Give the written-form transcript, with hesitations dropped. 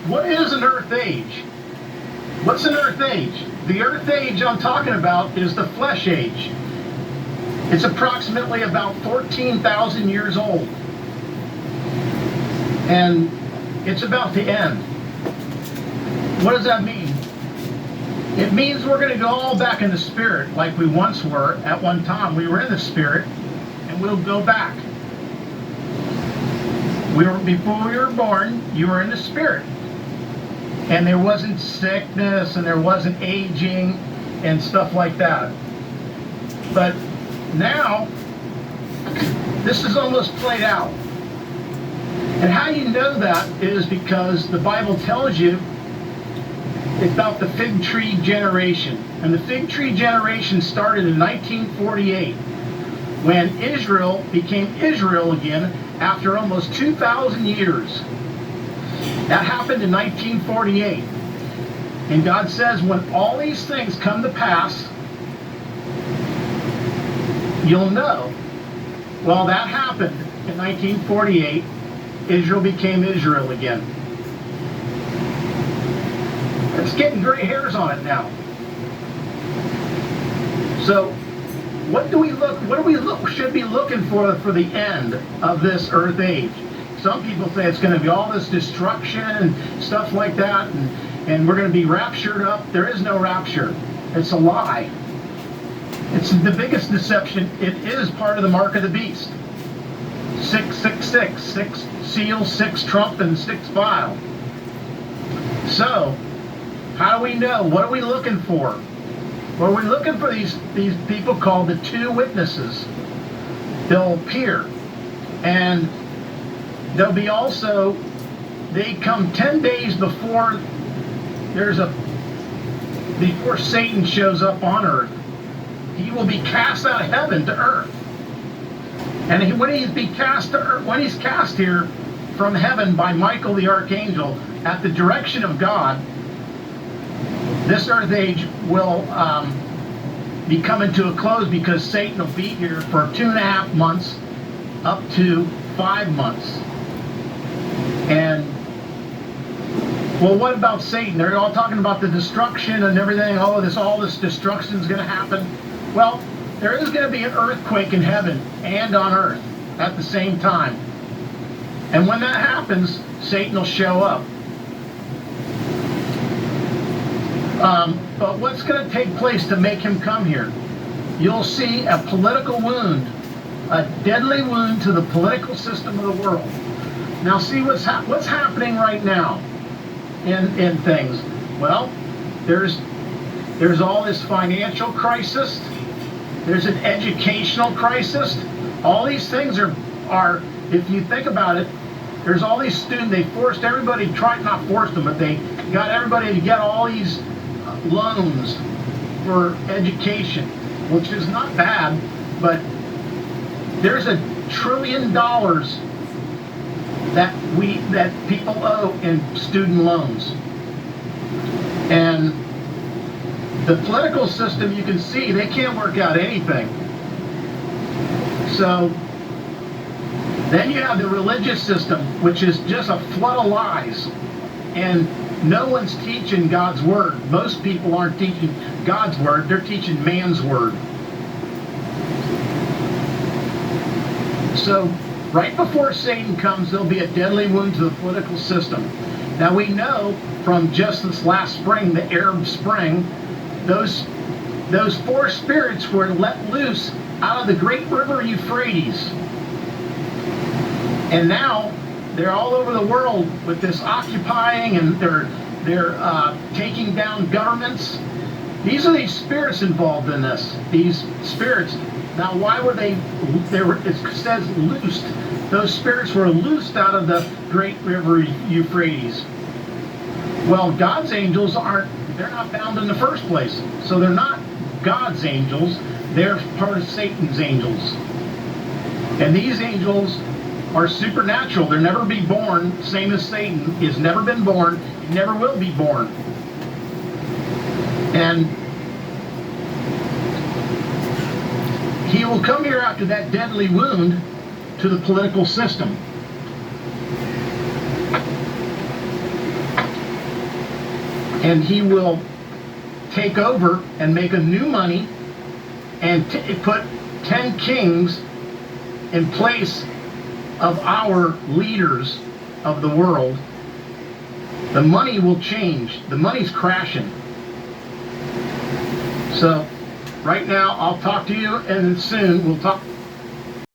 what is an earth age? What's an earth age? The earth age I'm talking about is the flesh age. It's approximately about 14,000 years old. And it's about to end. What does that mean? It means we're going to go all back in the spirit like we once were at one time. We were in the spirit, and we'll go back. Before we were born, you were in the spirit. And there wasn't sickness, and there wasn't aging, and stuff like that. But now, this is almost played out. And how you know that is because the Bible tells you about the fig tree generation. And the fig tree generation started in 1948 when Israel became Israel again after almost 2,000 years. That happened in 1948. And God says when all these things come to pass, you'll know. Well, that happened in 1948. Israel became Israel again. It's getting gray hairs on it now. So, should be looking for the end of this earth age? Some people say it's going to be all this destruction and stuff like that, and we're going to be raptured up. There is no rapture. It's a lie. It's the biggest deception. It is part of the mark of the beast. 666, 6 seals, 6 trump, and 6 vial. So, how do we know? What are we looking for? Well, we're looking for these people called the 2 witnesses. They'll appear. And they'll be also, they come 10 days before before Satan shows up on earth. He will be cast out of heaven to earth. And when he's cast here from heaven by Michael the archangel at the direction of God, this earth age will be coming to a close because Satan will be here for 2.5 months up to 5 months. And, well, what about Satan? They're all talking about the destruction and everything. All this destruction is going to happen. Well, there is going to be an earthquake in heaven and on earth at the same time. And when that happens, Satan will show up. But what's going to take place to make him come here? You'll see a political wound, a deadly wound to the political system of the world. Now see what's happening right now in things. Well, there's all this financial crisis. There's an educational crisis. All these things are if you think about it, there's all these students, they forced everybody, not forced them, but they got everybody to get all these loans for education, which is not bad, but there's $1 trillion that people owe in student loans. And the political system, you can see, they can't work out anything. So then you have the religious system, which is just a flood of lies. And no one's teaching God's word. Most people aren't teaching God's word. They're teaching man's word. So right before Satan comes, there'll be a deadly wound to the political system. Now we know from just this last spring, the Arab Spring, those 4 spirits were let loose out of the great river Euphrates. And now they're all over the world with this occupying, and they're taking down governments. These are these spirits involved in this. These spirits. Now, why were they were, it says loosed. Those spirits were loosed out of the great river Euphrates. Well, God's angels they're not bound in the first place. So they're not God's angels. They're part of Satan's angels. And these angels are supernatural. They'll never be born, same as Satan. He's never been born, he never will be born. And he will come here after that deadly wound to the political system. and he will take over and make a new money and put 10 kings in place of our leaders of the world. The money will change. The money's crashing. So right now, I'll talk to you, and soon we'll talk.